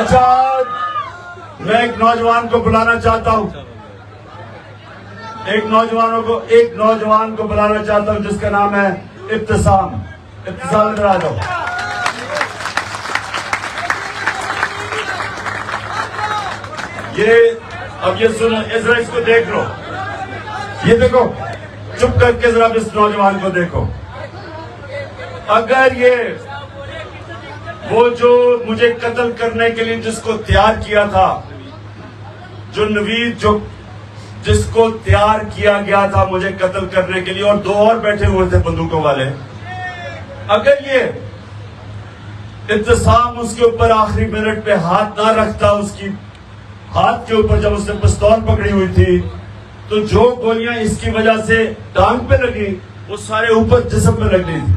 अच्छा, मैं एक नौजवान को बुलाना चाहता हूं, एक नौजवान को बुलाना चाहता हूं जिसका नाम है इब्तिसाम। इब्तिसाम इधर आ जाओ। अब ये सुनो, जरा इसको देख लो, ये देखो, चुप करके जरा इस नौजवान को देखो। अगर ये वो जो मुझे कत्ल करने के लिए जिसको तैयार किया था, जो नवीद जिसको तैयार किया गया था मुझे कत्ल करने के लिए, और दो और बैठे हुए थे बंदूकों वाले, अगर ये इब्तिसाम उसके ऊपर आखिरी मिनट पे हाथ ना रखता, उसकी हाथ के ऊपर जब उसने पिस्तौल पकड़ी हुई थी, तो जो गोलियां इसकी वजह से टांग पे लगी वो सारे ऊपर जिस्म पे लगनी थी।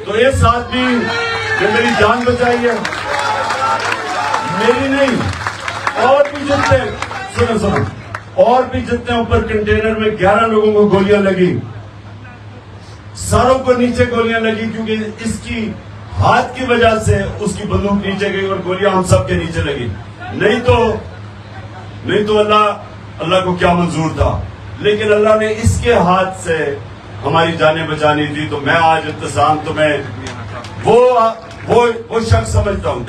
तो ये साथ भी ये मेरी जान बचाई है, मेरी नहीं, और भी जितने सुनो और भी जितने ऊपर कंटेनर में 11 लोगों को गोलियां लगी, सारों को नीचे गोलियां लगी, क्योंकि इसकी हाथ की वजह से उसकी बंदूक नीचे गई और गोलियां हम सब के नीचे लगी। नहीं तो अल्लाह को क्या मंजूर था, लेकिन अल्लाह ने इसके हाथ से हमारी जानें बचानी थी। तो मैं आज इब्तिसाम, तो मैं वो शख्स समझता हूं।